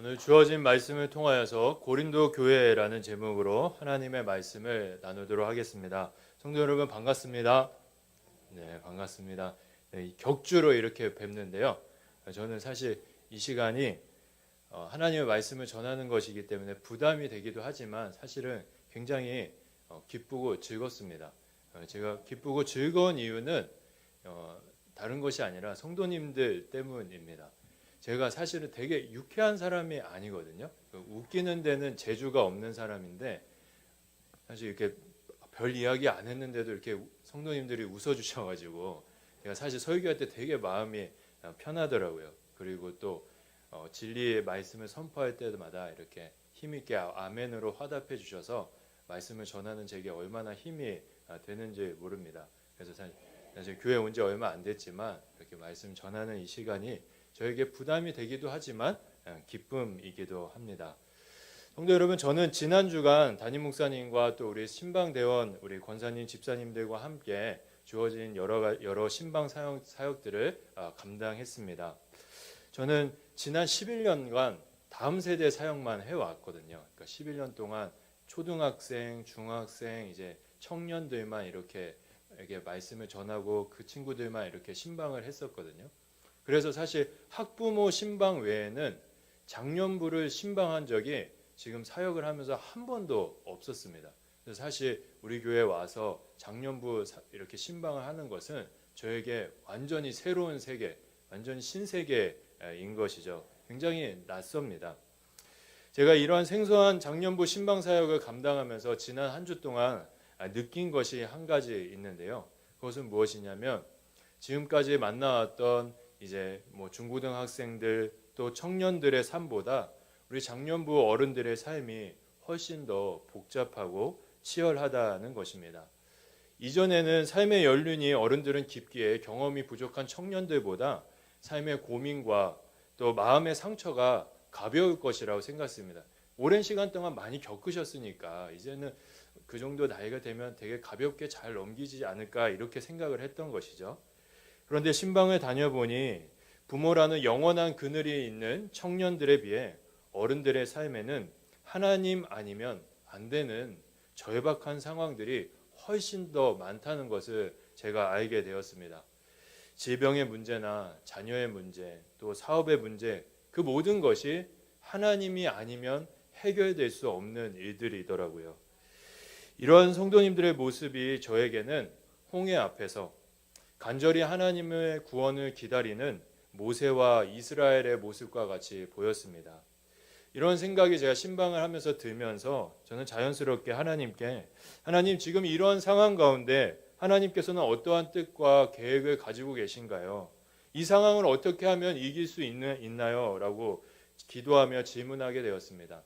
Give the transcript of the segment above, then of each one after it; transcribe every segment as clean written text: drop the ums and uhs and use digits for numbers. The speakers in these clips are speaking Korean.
오늘 주어진 말씀을 통하여서 고린도 교회라는 제목으로 하나님의 말씀을 나누도록 하겠습니다. 성도 여러분 반갑습니다. 네, 반갑습니다. 네, 격주로 이렇게 뵙는데요. 저는 사실 이 시간이 하나님의 말씀을 전하는 것이기 때문에 부담이 되기도 하지만 사실은 굉장히 기쁘고 즐겁습니다. 제가 기쁘고 즐거운 이유는 다른 것이 아니라 성도님들 때문입니다. 제가 사실은 되게 유쾌한 사람이 아니거든요. 웃기는 데는 재주가 없는 사람인데 사실 이렇게 별 이야기 안 했는데도 이렇게 성도님들이 웃어주셔가지고 제가 사실 설교할 때 되게 마음이 편하더라고요. 그리고 또 진리의 말씀을 선포할 때마다 이렇게 힘있게 아멘으로 화답해 주셔서 말씀을 전하는 제게 얼마나 힘이 되는지 모릅니다. 그래서 사실 교회 온 지 얼마 안 됐지만 이렇게 말씀 전하는 이 시간이 저에게 부담이 되기도 하지만 기쁨이기도 합니다. 성도 여러분, 저는 지난 주간 담임 목사님과 또 우리 신방대원 우리 권사님 집사님들과 함께 주어진 여러 신방 사역들을 감당했습니다. 저는 지난 11년간 다음 세대 사역만 해왔거든요. 그러니까 11년 동안 초등학생, 중학생, 이제 청년들만 이렇게 말씀을 전하고 그 친구들만 이렇게 신방을 했었거든요. 그래서 사실 학부모 신방 외에는 장년부를 신방한 적이 지금 사역을 하면서 한 번도 없었습니다. 그래서 사실 우리 교회에 와서 장년부 이렇게 신방을 하는 것은 저에게 완전히 새로운 세계, 완전히 신세계인 것이죠. 굉장히 낯섭니다. 제가 이러한 생소한 장년부 신방 사역을 감당하면서 지난 한 주 동안 느낀 것이 한 가지 있는데요. 그것은 무엇이냐면 지금까지 만나왔던 이제 중고등학생들 또 청년들의 삶보다 우리 장년부 어른들의 삶이 훨씬 더 복잡하고 치열하다는 것입니다. 이전에는 삶의 연륜이 어른들은 깊기에 경험이 부족한 청년들보다 삶의 고민과 또 마음의 상처가 가벼울 것이라고 생각했습니다. 오랜 시간 동안 많이 겪으셨으니까 이제는 그 정도 나이가 되면 되게 가볍게 잘 넘기지 않을까 이렇게 생각을 했던 것이죠. 그런데 신방을 다녀보니 부모라는 영원한 그늘이 있는 청년들에 비해 어른들의 삶에는 하나님 아니면 안 되는 절박한 상황들이 훨씬 더 많다는 것을 제가 알게 되었습니다. 질병의 문제나 자녀의 문제, 또 사업의 문제, 그 모든 것이 하나님이 아니면 해결될 수 없는 일들이더라고요. 이러한 성도님들의 모습이 저에게는 홍해 앞에서 간절히 하나님의 구원을 기다리는 모세와 이스라엘의 모습과 같이 보였습니다. 이런 생각이 제가 신방을 하면서 들면서 저는 자연스럽게 하나님께 하나님 지금 이러한 상황 가운데 하나님께서는 어떠한 뜻과 계획을 가지고 계신가요? 이 상황을 어떻게 하면 이길 수 있나요? 라고 기도하며 질문하게 되었습니다.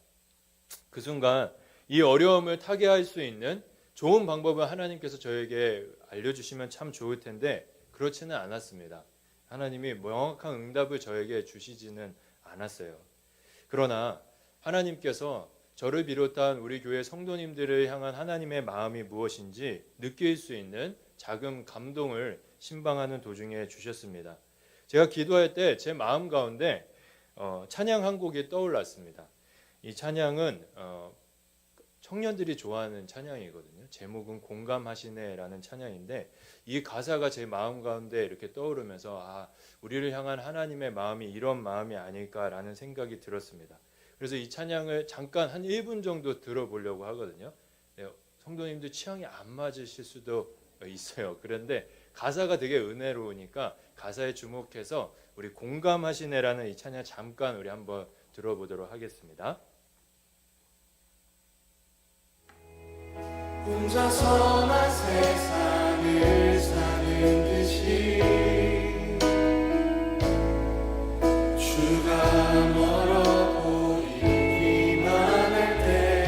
그 순간 이 어려움을 타개할 수 있는 좋은 방법을 하나님께서 저에게 알려주시면 참 좋을 텐데 그렇지는 않았습니다. 하나님이 명확한 응답을 저에게 주시지는 않았어요. 그러나 하나님께서 저를 비롯한 우리 교회 성도님들을 향한 하나님의 마음이 무엇인지 느낄 수 있는 작은 감동을 신방하는 도중에 주셨습니다. 제가 기도할 때 제 마음 가운데 찬양 한 곡이 떠올랐습니다. 이 찬양은 청년들이 좋아하는 찬양이거든요. 제목은 공감하시네라는 찬양인데 이 가사가 제 마음 가운데 이렇게 떠오르면서 우리를 향한 하나님의 마음이 이런 마음이 아닐까라는 생각이 들었습니다. 그래서 이 찬양을 잠깐 한 1분 정도 들어보려고 하거든요. 네, 성도님들 취향이 안 맞으실 수도 있어요. 그런데 가사가 되게 은혜로우니까 가사에 주목해서 우리 공감하시네라는 이 찬양 잠깐 우리 한번 들어보도록 하겠습니다. 혼자서만 세상을 사는 듯이 주가 멀어 보이기만 할 때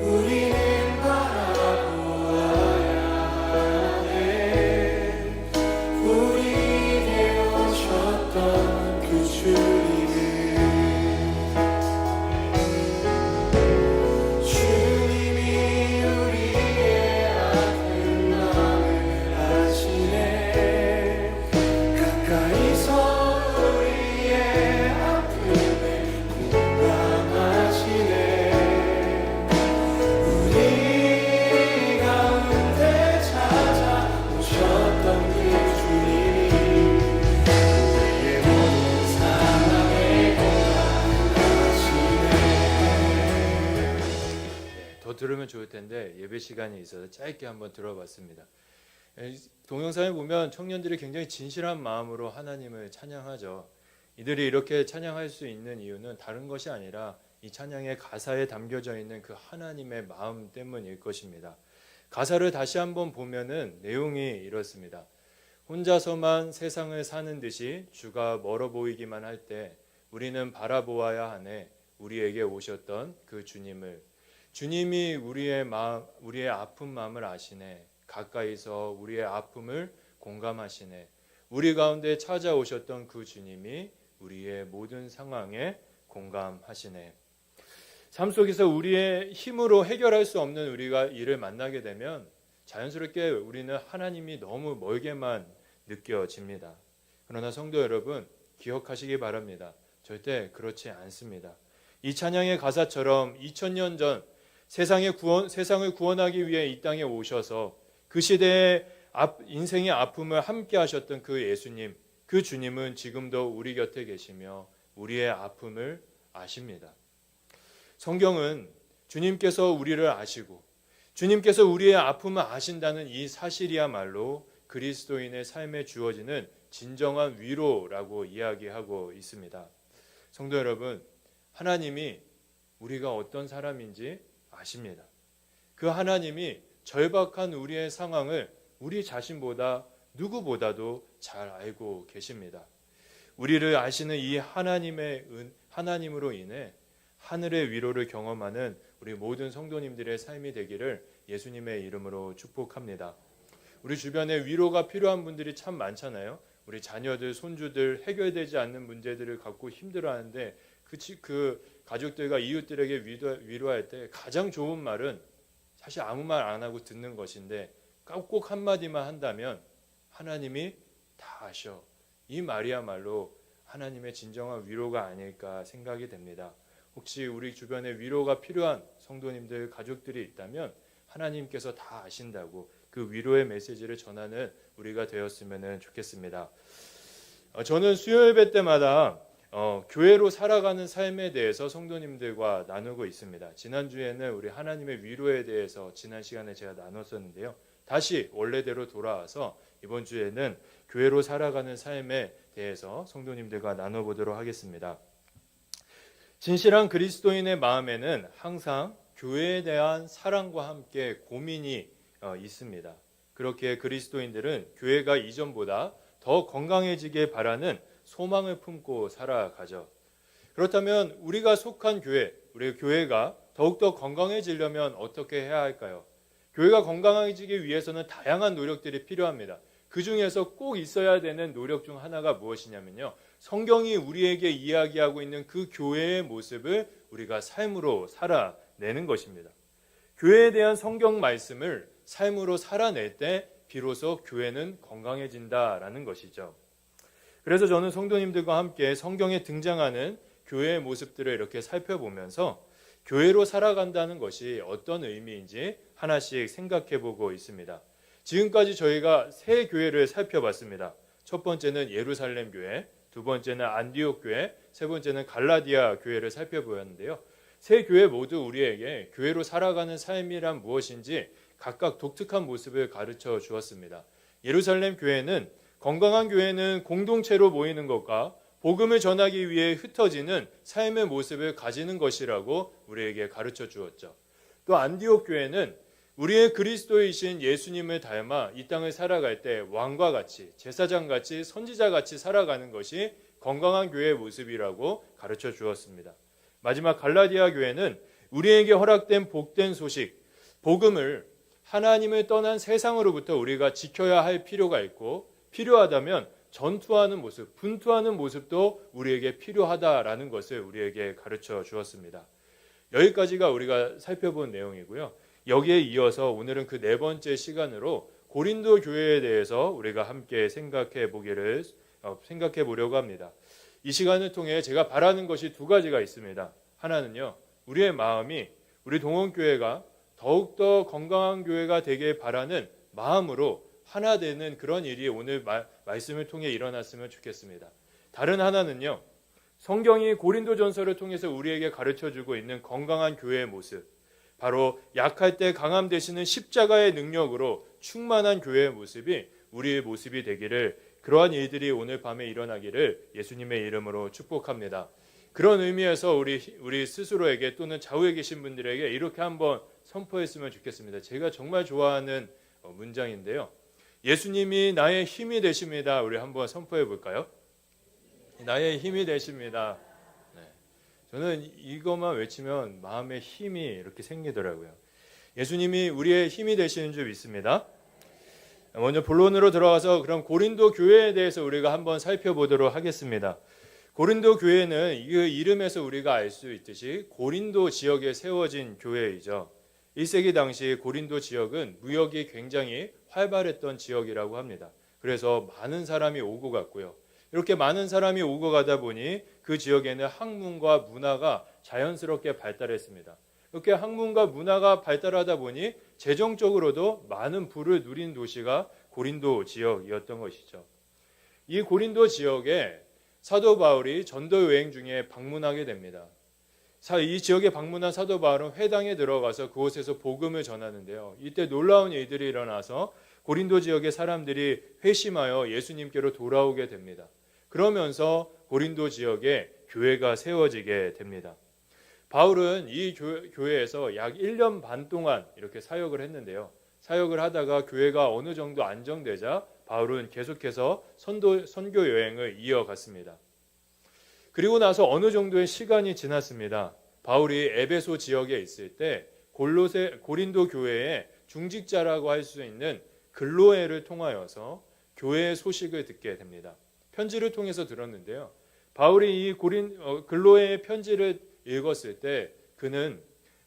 우리는 바라보아야 해. 우리에게 오셨던 그 주님을 주님이 들으면 좋을 텐데 예배 시간이 있어서 짧게 한번 들어봤습니다. 동영상에 보면 청년들이 굉장히 진실한 마음으로 하나님을 찬양하죠. 이들이 이렇게 찬양할 수 있는 이유는 다른 것이 아니라 이 찬양의 가사에 담겨져 있는 그 하나님의 마음 때문일 것입니다. 가사를 다시 한번 보면은 내용이 이렇습니다. 혼자서만 세상을 사는 듯이 주가 멀어 보이기만 할 때 우리는 바라보아야 하네. 우리에게 오셨던 그 주님을. 주님이 우리의 아픈 마음을 아시네. 가까이서 우리의 아픔을 공감하시네. 우리 가운데 찾아오셨던 그 주님이 우리의 모든 상황에 공감하시네. 삶 속에서 우리의 힘으로 해결할 수 없는 우리가 이를 만나게 되면 자연스럽게 우리는 하나님이 너무 멀게만 느껴집니다. 그러나 성도 여러분, 기억하시기 바랍니다. 절대 그렇지 않습니다. 이 찬양의 가사처럼 2000년 전 세상을 구원하기 위해 이 땅에 오셔서 그 시대의 인생의 아픔을 함께 하셨던 그 예수님, 그 주님은 지금도 우리 곁에 계시며 우리의 아픔을 아십니다. 성경은 주님께서 우리를 아시고 주님께서 우리의 아픔을 아신다는 이 사실이야말로 그리스도인의 삶에 주어지는 진정한 위로라고 이야기하고 있습니다. 성도 여러분, 하나님이 우리가 어떤 사람인지 아십니다. 그 하나님이 절박한 우리의 상황을 우리 자신보다 누구보다도 잘 알고 계십니다. 우리를 아시는 이 하나님으로 인해 하늘의 위로를 경험하는 우리 모든 성도님들의 삶이 되기를 예수님의 이름으로 축복합니다. 우리 주변에 위로가 필요한 분들이 참 많잖아요. 우리 자녀들, 손주들 해결되지 않는 문제들을 갖고 힘들어하는데 그 가족들과 이웃들에게 위로할 때 가장 좋은 말은 사실 아무 말 안 하고 듣는 것인데 꼭 한마디만 한다면 하나님이 다 아셔. 이 말이야말로 하나님의 진정한 위로가 아닐까 생각이 됩니다. 혹시 우리 주변에 위로가 필요한 성도님들, 가족들이 있다면 하나님께서 다 아신다고 그 위로의 메시지를 전하는 우리가 되었으면 좋겠습니다. 저는 수요 예배 때마다 교회로 살아가는 삶에 대해서 성도님들과 나누고 있습니다. 지난주에는 우리 하나님의 위로에 대해서 지난 시간에 제가 나눴었는데요. 다시 원래대로 돌아와서 이번 주에는 교회로 살아가는 삶에 대해서 성도님들과 나눠보도록 하겠습니다. 진실한 그리스도인의 마음에는 항상 교회에 대한 사랑과 함께 고민이 있습니다. 그렇게 그리스도인들은 교회가 이전보다 더 건강해지길 바라는 소망을 품고 살아가죠. 그렇다면 우리가 속한 교회, 우리 교회가 더욱더 건강해지려면 어떻게 해야 할까요? 교회가 건강해지기 위해서는 다양한 노력들이 필요합니다. 그 중에서 꼭 있어야 되는 노력 중 하나가 무엇이냐면요. 성경이 우리에게 이야기하고 있는 그 교회의 모습을 우리가 삶으로 살아내는 것입니다. 교회에 대한 성경 말씀을 삶으로 살아낼 때 비로소 교회는 건강해진다라는 것이죠. 그래서 저는 성도님들과 함께 성경에 등장하는 교회의 모습들을 이렇게 살펴보면서 교회로 살아간다는 것이 어떤 의미인지 하나씩 생각해 보고 있습니다. 지금까지 저희가 세 교회를 살펴봤습니다. 첫 번째는 예루살렘 교회, 두 번째는 안디옥 교회, 세 번째는 갈라디아 교회를 살펴보았는데요. 세 교회 모두 우리에게 교회로 살아가는 삶이란 무엇인지 각각 독특한 모습을 가르쳐 주었습니다. 예루살렘 교회는 건강한 교회는 공동체로 모이는 것과 복음을 전하기 위해 흩어지는 삶의 모습을 가지는 것이라고 우리에게 가르쳐 주었죠. 또 안디옥 교회는 우리의 그리스도이신 예수님을 닮아 이 땅을 살아갈 때 왕과 같이, 제사장같이, 선지자같이 살아가는 것이 건강한 교회의 모습이라고 가르쳐 주었습니다. 마지막 갈라디아 교회는 우리에게 허락된 복된 소식, 복음을 하나님을 떠난 세상으로부터 우리가 지켜야 할 필요가 있고 필요하다면 전투하는 모습, 분투하는 모습도 우리에게 필요하다라는 것을 우리에게 가르쳐 주었습니다. 여기까지가 우리가 살펴본 내용이고요. 여기에 이어서 오늘은 그 네 번째 시간으로 고린도 교회에 대해서 우리가 함께 생각해 보려고 합니다. 이 시간을 통해 제가 바라는 것이 두 가지가 있습니다. 하나는요, 우리의 마음이 우리 동원교회가 더욱더 건강한 교회가 되길 바라는 마음으로 하나 되는 그런 일이 오늘 말씀을 통해 일어났으면 좋겠습니다. 다른 하나는요, 성경이 고린도전서를 통해서 우리에게 가르쳐주고 있는 건강한 교회의 모습, 바로 약할 때 강함 되시는 십자가의 능력으로 충만한 교회의 모습이 우리의 모습이 되기를, 그러한 일들이 오늘 밤에 일어나기를 예수님의 이름으로 축복합니다. 그런 의미에서 우리 스스로에게 또는 좌우에 계신 분들에게 이렇게 한번 선포했으면 좋겠습니다. 제가 정말 좋아하는 문장인데요. 예수님이 나의 힘이 되십니다. 우리 한번 선포해 볼까요? 나의 힘이 되십니다. 네. 저는 이것만 외치면 마음에 힘이 이렇게 생기더라고요. 예수님이 우리의 힘이 되시는 줄 믿습니다. 먼저 본론으로 들어가서 그럼 고린도 교회에 대해서 우리가 한번 살펴보도록 하겠습니다. 고린도 교회는 이 이름에서 우리가 알 수 있듯이 고린도 지역에 세워진 교회이죠. 1세기 당시 고린도 지역은 무역이 굉장히 활발했던 지역이라고 합니다. 그래서 많은 사람이 오고 갔고요. 이렇게 많은 사람이 오고 가다 보니 그 지역에는 학문과 문화가 자연스럽게 발달했습니다. 이렇게 학문과 문화가 발달하다 보니 재정적으로도 많은 부를 누린 도시가 고린도 지역이었던 것이죠. 이 고린도 지역에 사도 바울이 전도 여행 중에 방문하게 됩니다. 이 지역에 방문한 사도 바울은 회당에 들어가서 그곳에서 복음을 전하는데요. 이때 놀라운 일들이 일어나서 고린도 지역의 사람들이 회심하여 예수님께로 돌아오게 됩니다. 그러면서 고린도 지역에 교회가 세워지게 됩니다. 바울은 이 교회에서 약 1년 반 동안 이렇게 사역을 했는데요. 사역을 하다가 교회가 어느 정도 안정되자 바울은 계속해서 선교 여행을 이어갔습니다. 그리고 나서 어느 정도의 시간이 지났습니다. 바울이 에베소 지역에 있을 때 고린도 교회의 중직자라고 할 수 있는 글로에를 통하여서 교회의 소식을 듣게 됩니다. 편지를 통해서 들었는데요. 바울이 이 글로에의 편지를 읽었을 때 그는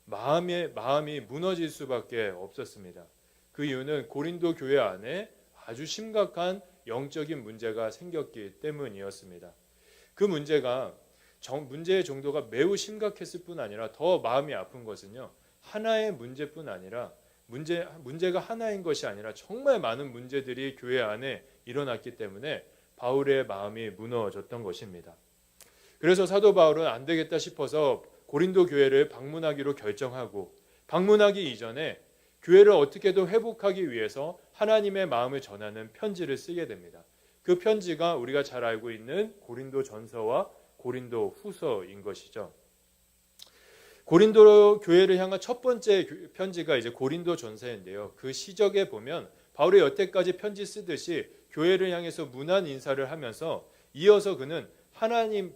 마음이 무너질 수밖에 없었습니다. 그 이유는 고린도 교회 안에 아주 심각한 영적인 문제가 생겼기 때문이었습니다. 그 문제의 정도가 매우 심각했을 뿐 아니라 더 마음이 아픈 것은요. 하나의 문제뿐 아니라 문제가 하나인 것이 아니라 정말 많은 문제들이 교회 안에 일어났기 때문에 바울의 마음이 무너졌던 것입니다. 그래서 사도 바울은 안 되겠다 싶어서 고린도 교회를 방문하기로 결정하고 방문하기 이전에 교회를 어떻게든 회복하기 위해서 하나님의 마음을 전하는 편지를 쓰게 됩니다. 그 편지가 우리가 잘 알고 있는 고린도 전서와 고린도 후서인 것이죠. 고린도 교회를 향한 첫 번째 편지가 이제 고린도 전서인데요. 그 시적에 보면 바울이 여태까지 편지 쓰듯이 교회를 향해서 문안 인사를 하면서 이어서 그는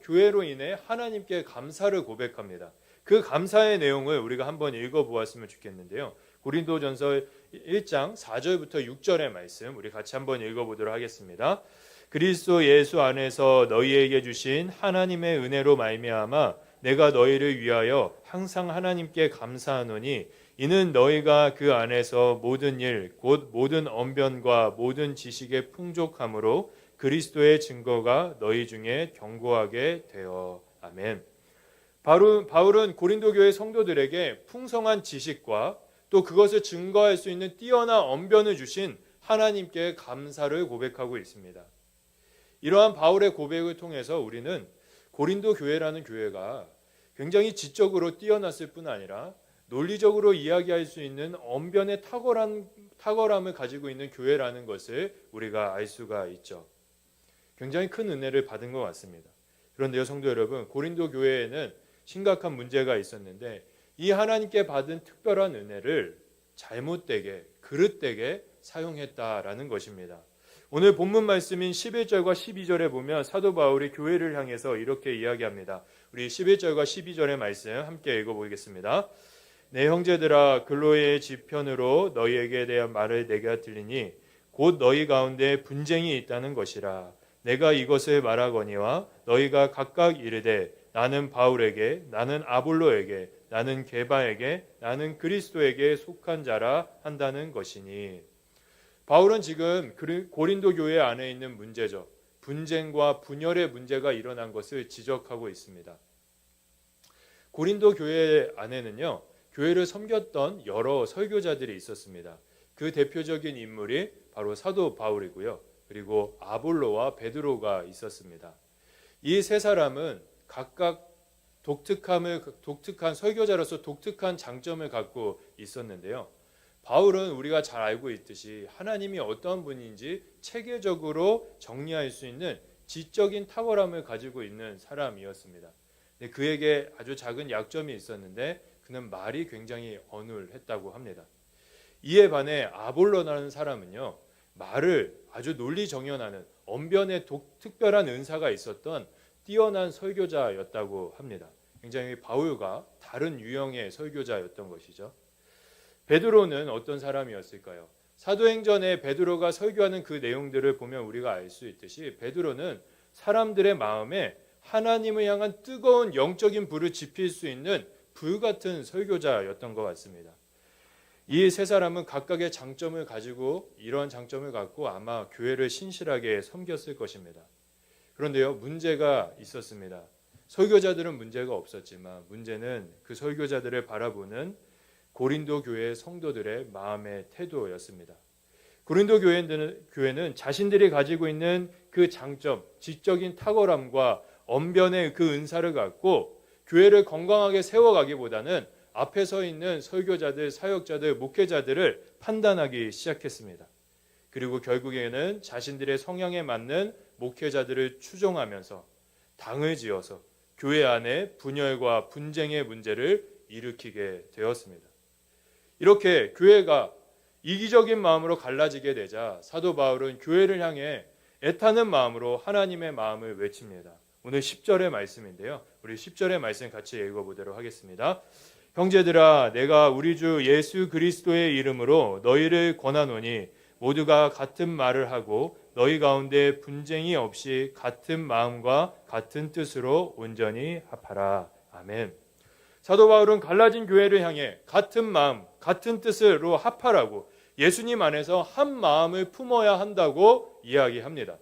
교회로 인해 하나님께 감사를 고백합니다. 그 감사의 내용을 우리가 한번 읽어보았으면 좋겠는데요. 고린도전서 1장 4절부터 6절의 말씀 우리 같이 한번 읽어보도록 하겠습니다. 그리스도 예수 안에서 너희에게 주신 하나님의 은혜로 말미암아 내가 너희를 위하여 항상 하나님께 감사하노니 이는 너희가 그 안에서 모든 일 곧 모든 언변과 모든 지식의 풍족함으로 그리스도의 증거가 너희 중에 견고하게 되어. 아멘. 바울은 고린도 교회 성도들에게 풍성한 지식과 또 그것을 증거할 수 있는 뛰어난 언변을 주신 하나님께 감사를 고백하고 있습니다. 이러한 바울의 고백을 통해서 우리는 고린도 교회라는 교회가 굉장히 지적으로 뛰어났을 뿐 아니라 논리적으로 이야기할 수 있는 언변의 탁월함을 가지고 있는 교회라는 것을 우리가 알 수가 있죠. 굉장히 큰 은혜를 받은 것 같습니다. 그런데요, 성도 여러분, 고린도 교회에는 심각한 문제가 있었는데 이 하나님께 받은 특별한 은혜를 잘못되게 그릇되게 사용했다라는 것입니다. 오늘 본문 말씀인 11절과 12절에 보면 사도 바울이 교회를 향해서 이렇게 이야기합니다. 우리 11절과 12절의 말씀 함께 읽어보겠습니다. 내 형제들아 글로의 지편으로 너희에게 대한 말을 내가 들리니 곧 너희 가운데 분쟁이 있다는 것이라. 내가 이것을 말하거니와 너희가 각각 이르되 나는 바울에게 나는 아볼로에게 나는 게바에게 나는 그리스도에게 속한 자라 한다는 것이니. 바울은 지금 고린도 교회 안에 있는 문제죠. 분쟁과 분열의 문제가 일어난 것을 지적하고 있습니다. 고린도 교회 안에는요. 교회를 섬겼던 여러 설교자들이 있었습니다. 그 대표적인 인물이 바로 사도 바울이고요. 그리고 아볼로와 베드로가 있었습니다. 이 세 사람은 각각 독특한 설교자로서 독특한 장점을 갖고 있었는데요. 바울은 우리가 잘 알고 있듯이 하나님이 어떤 분인지 체계적으로 정리할 수 있는 지적인 탁월함을 가지고 있는 사람이었습니다. 그에게 아주 작은 약점이 있었는데 그는 말이 굉장히 어눌했다고 합니다. 이에 반해 아볼로라는 사람은요, 말을 아주 논리정연하는 언변에 특별한 은사가 있었던 뛰어난 설교자였다고 합니다. 굉장히 바울과 다른 유형의 설교자였던 것이죠. 베드로는 어떤 사람이었을까요? 사도행전에 베드로가 설교하는 그 내용들을 보면 우리가 알 수 있듯이 베드로는 사람들의 마음에 하나님을 향한 뜨거운 영적인 불을 지필 수 있는 불같은 설교자였던 것 같습니다. 이 세 사람은 각각의 장점을 가지고 이러한 장점을 갖고 아마 교회를 신실하게 섬겼을 것입니다. 그런데요, 문제가 있었습니다. 설교자들은 문제가 없었지만 문제는 그 설교자들을 바라보는 고린도 교회의 성도들의 마음의 태도였습니다. 고린도 교회는 자신들이 가지고 있는 그 장점, 지적인 탁월함과 언변의 그 은사를 갖고 교회를 건강하게 세워가기보다는 앞에 서 있는 설교자들, 사역자들, 목회자들을 판단하기 시작했습니다. 그리고 결국에는 자신들의 성향에 맞는 목회자들을 추종하면서 당을 지어서 교회 안에 분열과 분쟁의 문제를 일으키게 되었습니다. 이렇게 교회가 이기적인 마음으로 갈라지게 되자 사도 바울은 교회를 향해 애타는 마음으로 하나님의 마음을 외칩니다. 오늘 10절의 말씀인데요. 우리 10절의 말씀 같이 읽어보도록 하겠습니다. 형제들아, 내가 우리 주 예수 그리스도의 이름으로 너희를 권하노니 모두가 같은 말을 하고 너희 가운데 분쟁이 없이 같은 마음과 같은 뜻으로 온전히 합하라. 아멘. 사도 바울은 갈라진 교회를 향해 같은 마음, 같은 뜻으로 합하라고 예수님 안에서 한 마음을 품어야 한다고 이야기합니다.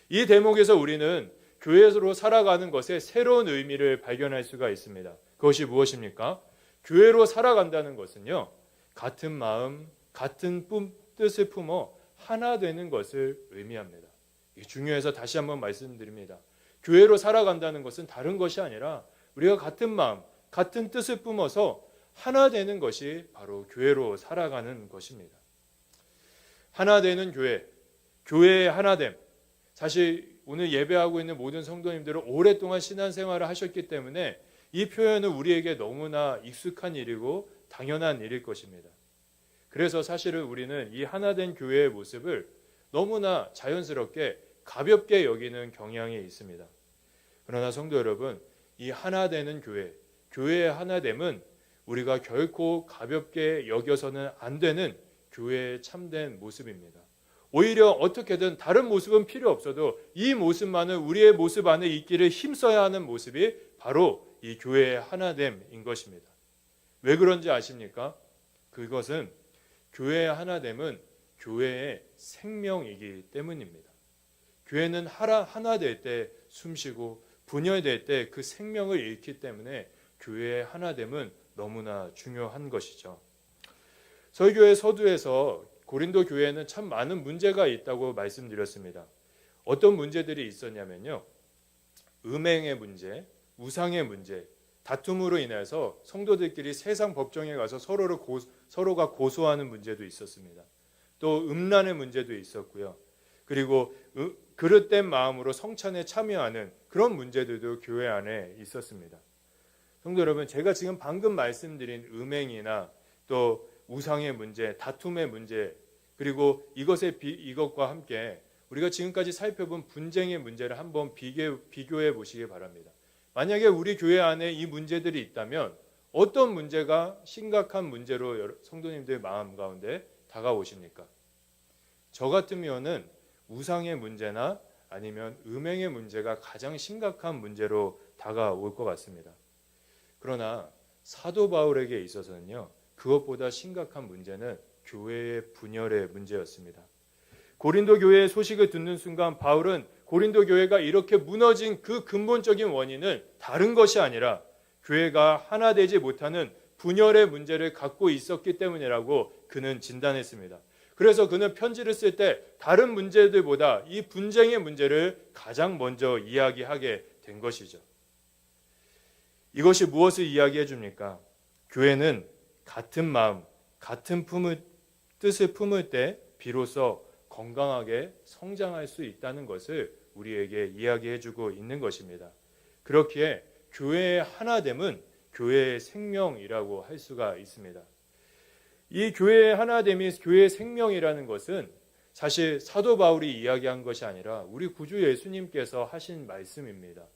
이 대목에서 우리는 교회로 살아가는 것에 새로운 의미를 발견할 수가 있습니다. 그것이 무엇입니까? 교회로 살아간다는 것은요, 같은 마음, 같은 뜻을 품어 하나 되는 것을 의미합니다. 이게 중요해서 다시 한번 말씀드립니다. 교회로 살아간다는 것은 다른 것이 아니라 우리가 같은 마음, 같은 뜻을 뿜어서 하나 되는 것이 바로 교회로 살아가는 것입니다. 하나 되는 교회, 교회의 하나됨. 사실 오늘 예배하고 있는 모든 성도님들은 오랫동안 신앙생활을 하셨기 때문에 이 표현은 우리에게 너무나 익숙한 일이고 당연한 일일 것입니다. 그래서 사실은 우리는 이 하나된 교회의 모습을 너무나 자연스럽게 가볍게 여기는 경향이 있습니다. 그러나 성도 여러분, 이 하나되는 교회, 교회의 하나됨은 우리가 결코 가볍게 여겨서는 안 되는 교회의 참된 모습입니다. 오히려 어떻게든 다른 모습은 필요 없어도 이 모습만은 우리의 모습 안에 있기를 힘써야 하는 모습이 바로 이 교회의 하나됨인 것입니다. 왜 그런지 아십니까? 그것은 교회의 하나됨은 교회의 생명이기 때문입니다. 교회는 하나 될 때 숨쉬고 분열될 때 그 생명을 잃기 때문에 교회의 하나됨은 너무나 중요한 것이죠. 설교의 서두에서 고린도 교회에는 참 많은 문제가 있다고 말씀드렸습니다. 어떤 문제들이 있었냐면요, 음행의 문제, 우상의 문제, 다툼으로 인해서 성도들끼리 세상 법정에 가서 서로가 고소하는 문제도 있었습니다. 또 음란의 문제도 있었고요. 그리고 그릇된 마음으로 성찬에 참여하는 그런 문제들도 교회 안에 있었습니다. 성도 여러분, 제가 지금 방금 말씀드린 음행이나 또 우상의 문제, 다툼의 문제, 그리고 이것과 함께 우리가 지금까지 살펴본 분쟁의 문제를 한번 비교해 보시기 바랍니다. 만약에 우리 교회 안에 이 문제들이 있다면 어떤 문제가 심각한 문제로 성도님들 마음 가운데 다가오십니까? 저 같으면은 우상의 문제나 아니면 음행의 문제가 가장 심각한 문제로 다가올 것 같습니다. 그러나 사도 바울에게 있어서는요, 그것보다 심각한 문제는 교회의 분열의 문제였습니다. 고린도 교회의 소식을 듣는 순간 바울은 고린도 교회가 이렇게 무너진 그 근본적인 원인은 다른 것이 아니라 교회가 하나 되지 못하는 분열의 문제를 갖고 있었기 때문이라고 그는 진단했습니다. 그래서 그는 편지를 쓸 때 다른 문제들보다 이 분쟁의 문제를 가장 먼저 이야기하게 된 것이죠. 이것이 무엇을 이야기해 줍니까? 교회는 같은 마음, 같은 뜻을 품을 때 비로소 건강하게 성장할 수 있다는 것을 우리에게 이야기해 주고 있는 것입니다. 그렇기에 교회의 하나됨은 교회의 생명이라고 할 수가 있습니다. 이 교회의 하나됨이 교회의 생명이라는 것은 사실 사도 바울이 이야기한 것이 아니라 우리 구주 예수님께서 하신 말씀입니다.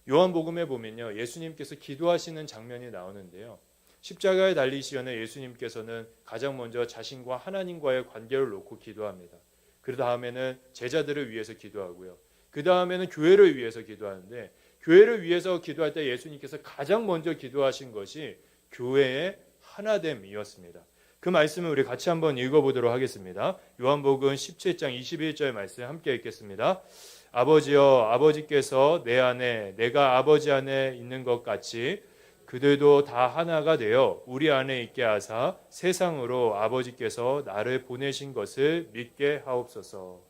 요한복음에 보면요, 예수님께서 기도하시는 장면이 나오는데요, 십자가에 달리시려는 예수님께서는 가장 먼저 자신과 하나님과의 관계를 놓고 기도합니다. 그 다음에는 제자들을 위해서 기도하고요, 그 다음에는 교회를 위해서 기도하는데, 교회를 위해서 기도할 때 예수님께서 가장 먼저 기도하신 것이 교회의 하나됨이었습니다. 그 말씀을 우리 같이 한번 읽어보도록 하겠습니다. 요한복음 17장 21절 말씀 함께 읽겠습니다. 아버지여, 아버지께서 내 안에 내가 아버지 안에 있는 것 같이 그들도 다 하나가 되어 우리 안에 있게 하사 세상으로 아버지께서 나를 보내신 것을 믿게 하옵소서.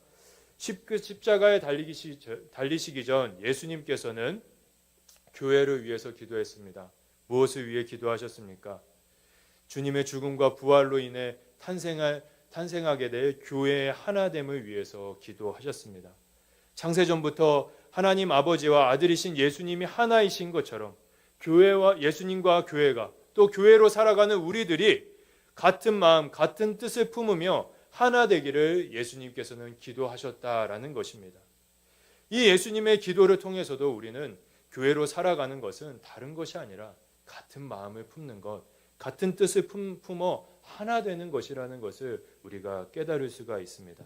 십자가에 달리시기 전 예수님께서는 교회를 위해서 기도했습니다. 무엇을 위해 기도하셨습니까? 주님의 죽음과 부활로 인해 탄생하게 될 교회의 하나됨을 위해서 기도하셨습니다. 창세전부터 하나님 아버지와 아들이신 예수님이 하나이신 것처럼 교회와 예수님과 교회가 또 교회로 살아가는 우리들이 같은 마음, 같은 뜻을 품으며 하나 되기를 예수님께서는 기도하셨다라는 것입니다. 이 예수님의 기도를 통해서도 우리는 교회로 살아가는 것은 다른 것이 아니라 같은 마음을 품는 것, 같은 뜻을 품어 하나 되는 것이라는 것을 우리가 깨달을 수가 있습니다.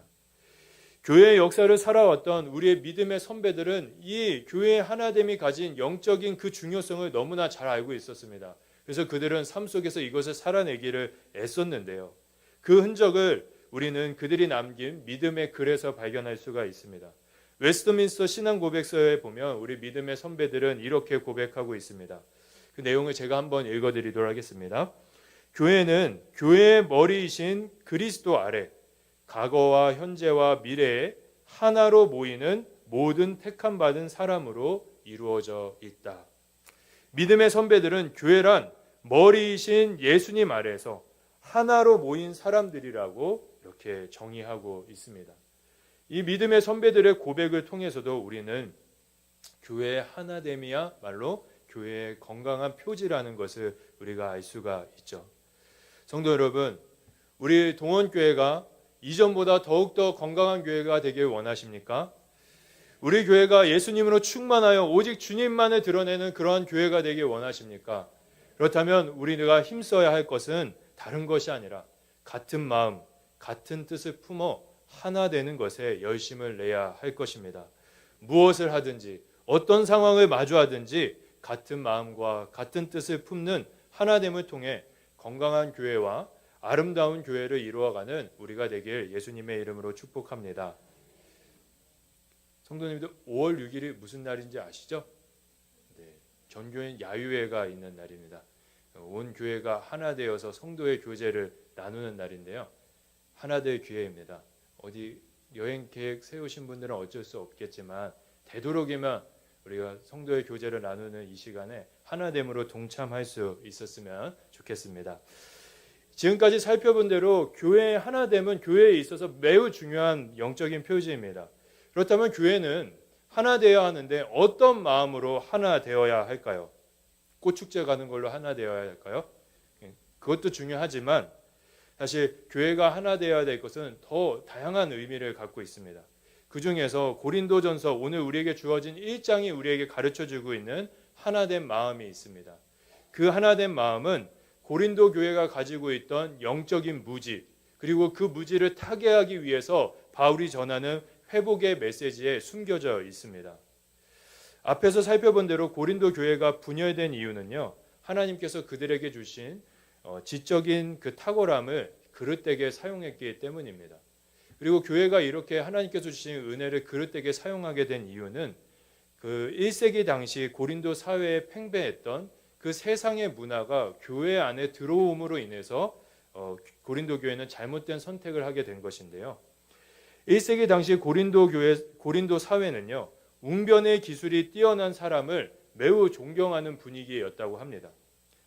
교회의 역사를 살아왔던 우리의 믿음의 선배들은 이 교회의 하나됨이 가진 영적인 그 중요성을 너무나 잘 알고 있었습니다. 그래서 그들은 삶 속에서 이것을 살아내기를 애썼는데요, 그 흔적을 우리는 그들이 남긴 믿음의 글에서 발견할 수가 있습니다. 웨스트민스터 신앙고백서에 보면 우리 믿음의 선배들은 이렇게 고백하고 있습니다. 그 내용을 제가 한번 읽어드리도록 하겠습니다. 교회는 교회의 머리이신 그리스도 아래 과거와 현재와 미래에 하나로 모이는 모든 택함받은 사람으로 이루어져 있다. 믿음의 선배들은 교회란 머리이신 예수님 아래에서 하나로 모인 사람들이라고 이렇게 정의하고 있습니다. 이 믿음의 선배들의 고백을 통해서도 우리는 교회의 하나됨이야말로 교회의 건강한 표지라는 것을 우리가 알 수가 있죠. 성도 여러분, 우리 동원교회가 이전보다 더욱더 건강한 교회가 되길 원하십니까? 우리 교회가 예수님으로 충만하여 오직 주님만을 드러내는 그러한 교회가 되길 원하십니까? 그렇다면 우리가 힘써야 할 것은 다른 것이 아니라 같은 마음, 같은 뜻을 품어 하나 되는 것에 열심을 내야 할 것입니다. 무엇을 하든지 어떤 상황을 마주하든지 같은 마음과 같은 뜻을 품는 하나됨을 통해 건강한 교회와 아름다운 교회를 이루어가는 우리가 되길 예수님의 이름으로 축복합니다. 성도님들, 5월 6일이 무슨 날인지 아시죠? 네, 전교인 야유회가 있는 날입니다. 온 교회가 하나 되어서 성도의 교제를 나누는 날인데요, 하나 될 기회입니다. 어디 여행 계획 세우신 분들은 어쩔 수 없겠지만 되도록이면 우리가 성도의 교제를 나누는 이 시간에 하나됨으로 동참할 수 있었으면 좋겠습니다. 지금까지 살펴본 대로 교회의 하나됨은 교회에 있어서 매우 중요한 영적인 표지입니다. 그렇다면 교회는 하나 되어야 하는데 어떤 마음으로 하나 되어야 할까요? 꽃축제 가는 걸로 하나 되어야 할까요? 그것도 중요하지만 사실 교회가 하나 되어야 될 것은 더 다양한 의미를 갖고 있습니다. 그 중에서 고린도전서 오늘 우리에게 주어진 1장이 우리에게 가르쳐주고 있는 하나된 마음이 있습니다. 그 하나된 마음은 고린도 교회가 가지고 있던 영적인 무지, 그리고 그 무지를 타개하기 위해서 바울이 전하는 회복의 메시지에 숨겨져 있습니다. 앞에서 살펴본 대로 고린도 교회가 분열된 이유는요, 하나님께서 그들에게 주신 지적인 그 탁월함을 그릇되게 사용했기 때문입니다. 그리고 교회가 이렇게 하나님께서 주신 은혜를 그릇되게 사용하게 된 이유는 그 1세기 당시 고린도 사회에 팽배했던 그 세상의 문화가 교회 안에 들어옴으로 인해서 고린도 교회는 잘못된 선택을 하게 된 것인데요. 1세기 당시 고린도 사회는요, 웅변의 기술이 뛰어난 사람을 매우 존경하는 분위기였다고 합니다.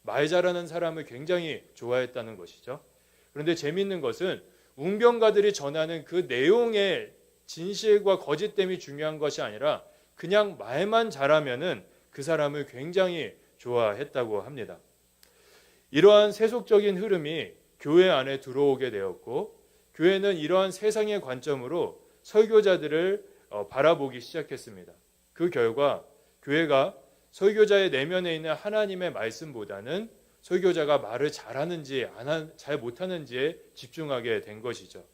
말 잘하는 사람을 굉장히 좋아했다는 것이죠. 그런데 재미있는 것은 웅변가들이 전하는 그 내용의 진실과 거짓됨이 중요한 것이 아니라 그냥 말만 잘하면은 그 사람을 굉장히 좋아했다고 합니다. 이러한 세속적인 흐름이 교회 안에 들어오게 되었고, 교회는 이러한 세상의 관점으로 설교자들을 바라보기 시작했습니다. 그 결과 교회가 설교자의 내면에 있는 하나님의 말씀보다는 설교자가 말을 잘하는지 잘 못하는지에 집중하게 된 것이죠.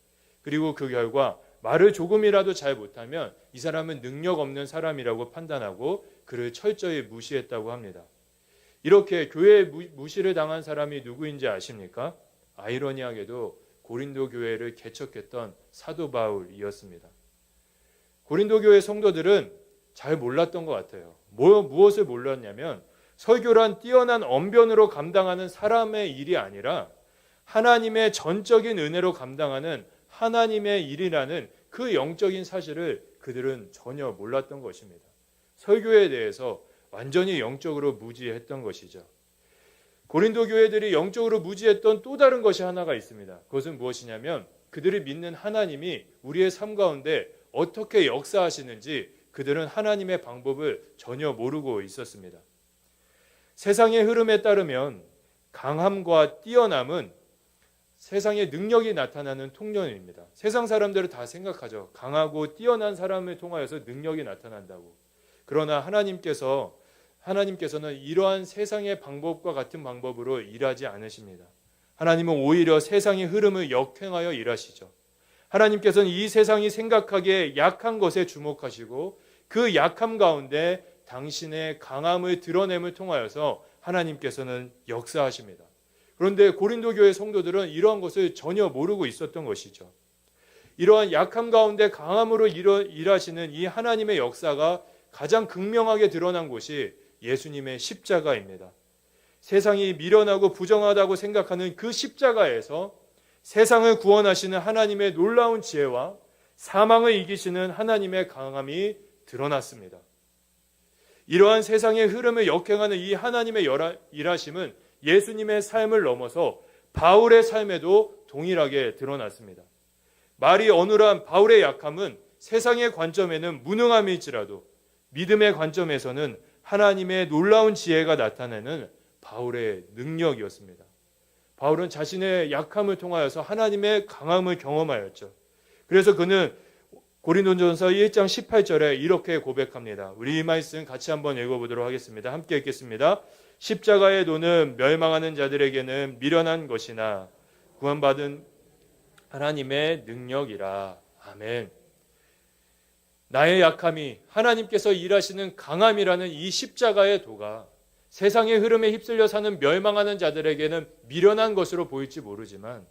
그리고 그 결과 말을 조금이라도 잘 못하면 이 사람은 능력 없는 사람이라고 판단하고 그를 철저히 무시했다고 합니다. 이렇게 교회에 무시를 당한 사람이 누구인지 아십니까? 아이러니하게도 고린도 교회를 개척했던 사도 바울이었습니다. 고린도 교회 성도들은 잘 몰랐던 것 같아요. 무엇을 몰랐냐면 설교란 뛰어난 언변으로 감당하는 사람의 일이 아니라 하나님의 전적인 은혜로 감당하는 하나님의 일이라는 그 영적인 사실을 그들은 전혀 몰랐던 것입니다. 설교에 대해서 완전히 영적으로 무지했던 것이죠. 고린도 교회들이 영적으로 무지했던 또 다른 것이 하나가 있습니다. 그것은 무엇이냐면 그들이 믿는 하나님이 우리의 삶 가운데 어떻게 역사하시는지 그들은 하나님의 방법을 전혀 모르고 있었습니다. 세상의 흐름에 따르면 강함과 뛰어남은 세상의 능력이 나타나는 통념입니다. 세상 사람들은 다 생각하죠. 강하고 뛰어난 사람을 통하여서 능력이 나타난다고. 그러나 하나님께서는 이러한 세상의 방법과 같은 방법으로 일하지 않으십니다. 하나님은 오히려 세상의 흐름을 역행하여 일하시죠. 하나님께서는 이 세상이 생각하기에 약한 것에 주목하시고 그 약함 가운데 당신의 강함을 드러냄을 통하여서 하나님께서는 역사하십니다. 그런데 고린도 교회 성도들은 이러한 것을 전혀 모르고 있었던 것이죠. 이러한 약함 가운데 강함으로 일하시는 이 하나님의 역사가 가장 극명하게 드러난 곳이 예수님의 십자가입니다. 세상이 미련하고 부정하다고 생각하는 그 십자가에서 세상을 구원하시는 하나님의 놀라운 지혜와 사망을 이기시는 하나님의 강함이 드러났습니다. 이러한 세상의 흐름을 역행하는 이 하나님의 일하심은 예수님의 삶을 넘어서 바울의 삶에도 동일하게 드러났습니다. 말이 어눌한 바울의 약함은 세상의 관점에는 무능함일지라도 믿음의 관점에서는 하나님의 놀라운 지혜가 나타내는 바울의 능력이었습니다. 바울은 자신의 약함을 통하여서 하나님의 강함을 경험하였죠. 그래서 그는 고린도전서 1장 18절에 이렇게 고백합니다. 우리 이 말씀 같이 한번 읽어보도록 하겠습니다. 함께 읽겠습니다. 십자가의 도는 멸망하는 자들에게는 미련한 것이나 구원받은 하나님의 능력이라. 아멘. 나의 약함이 하나님께서 일하시는 강함이라는 이 십자가의 도가 세상의 흐름에 휩쓸려 사는 멸망하는 자들에게는 미련한 것으로 보일지 모르지만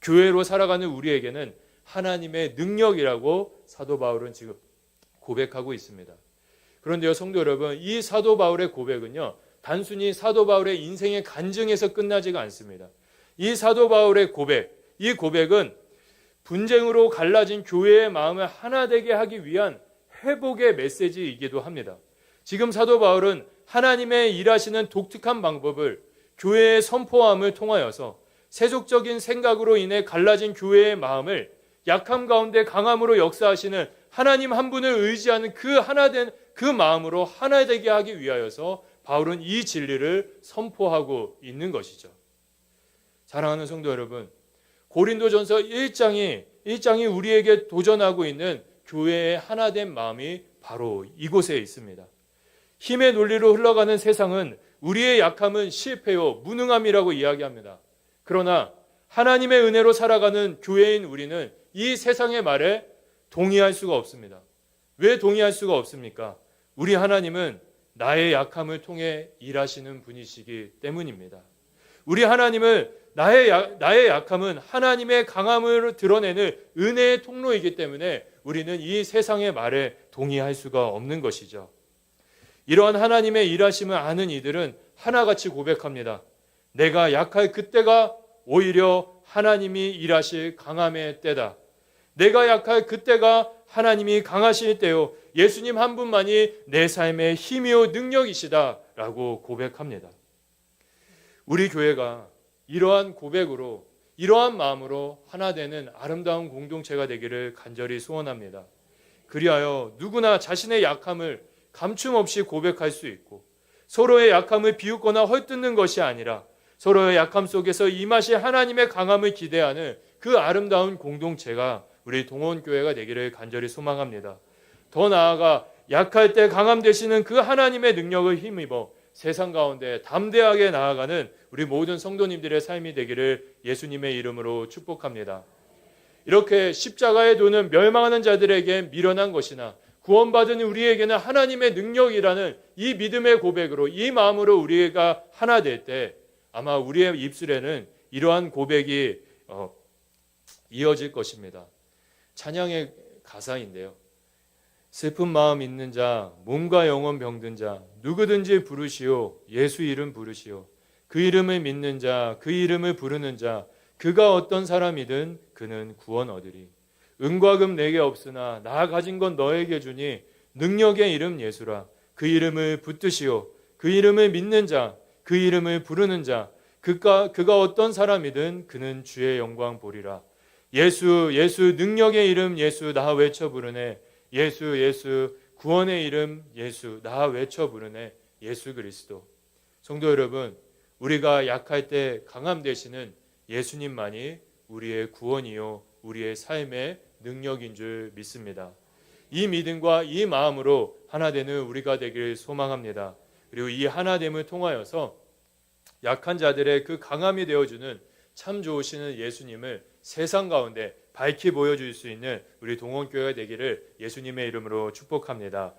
교회로 살아가는 우리에게는 하나님의 능력이라고 사도 바울은 지금 고백하고 있습니다. 그런데요, 성도 여러분, 이 사도 바울의 고백은요, 단순히 사도 바울의 인생의 간증에서 끝나지가 않습니다. 이 사도 바울의 고백, 이 고백은 분쟁으로 갈라진 교회의 마음을 하나 되게 하기 위한 회복의 메시지이기도 합니다. 지금 사도 바울은 하나님의 일하시는 독특한 방법을 교회의 선포함을 통하여서 세속적인 생각으로 인해 갈라진 교회의 마음을 약함 가운데 강함으로 역사하시는 하나님 한 분을 의지하는 그 하나된 그 마음으로 하나 되게 하기 위하여서 바울은 이 진리를 선포하고 있는 것이죠. 사랑하는 성도 여러분, 고린도전서 1장이 우리에게 도전하고 있는 교회의 하나된 마음이 바로 이곳에 있습니다. 힘의 논리로 흘러가는 세상은 우리의 약함은 실패요, 무능함이라고 이야기합니다. 그러나 하나님의 은혜로 살아가는 교회인 우리는 이 세상의 말에 동의할 수가 없습니다. 왜 동의할 수가 없습니까? 우리 하나님은 나의 약함을 통해 일하시는 분이시기 때문입니다. 우리 하나님은 나의 약함은 하나님의 강함을 드러내는 은혜의 통로이기 때문에 우리는 이 세상의 말에 동의할 수가 없는 것이죠. 이러한 하나님의 일하심을 아는 이들은 하나같이 고백합니다. 내가 약할 그때가 오히려 하나님이 일하실 강함의 때다. 내가 약할 그때가 하나님이 강하실 때요, 예수님 한 분만이 내 삶의 힘이요 능력이시다라고 고백합니다. 우리 교회가 이러한 고백으로, 이러한 마음으로 하나 되는 아름다운 공동체가 되기를 간절히 소원합니다. 그리하여 누구나 자신의 약함을 감춤 없이 고백할 수 있고, 서로의 약함을 비웃거나 헐뜯는 것이 아니라 서로의 약함 속에서 임하실 하나님의 강함을 기대하는 그 아름다운 공동체가 우리 동원교회가 되기를 간절히 소망합니다. 더 나아가 약할 때 강함 되시는 그 하나님의 능력을 힘입어 세상 가운데 담대하게 나아가는 우리 모든 성도님들의 삶이 되기를 예수님의 이름으로 축복합니다. 이렇게 십자가의 도는 멸망하는 자들에게 미련한 것이나 구원받은 우리에게는 하나님의 능력이라는 이 믿음의 고백으로, 이 마음으로 우리가 하나 될 때 아마 우리의 입술에는 이러한 고백이 이어질 것입니다. 찬양의 가사인데요. 슬픈 마음 있는 자, 몸과 영혼 병든 자, 누구든지 부르시오. 예수 이름 부르시오. 그 이름을 믿는 자, 그 이름을 부르는 자, 그가 어떤 사람이든 그는 구원 얻으리. 은과 금 내게 없으나 나 가진 건 너에게 주니 능력의 이름 예수라. 그 이름을 붙드시오. 그 이름을 믿는 자, 그 이름을 부르는 자, 그가 어떤 사람이든 그는 주의 영광 보리라. 예수, 예수, 능력의 이름 예수, 나 외쳐 부르네. 예수, 예수, 구원의 이름 예수, 나 외쳐 부르네. 예수 그리스도. 성도 여러분, 우리가 약할 때 강함 되시는 예수님만이 우리의 구원이요, 우리의 삶의 능력인 줄 믿습니다. 이 믿음과 이 마음으로 하나 되는 우리가 되길 소망합니다. 그리고 이 하나됨을 통하여서 약한 자들의 그 강함이 되어주는 참 좋으시는 예수님을 세상 가운데 밝히 보여줄 수 있는 우리 동원교회가 되기를 예수님의 이름으로 축복합니다.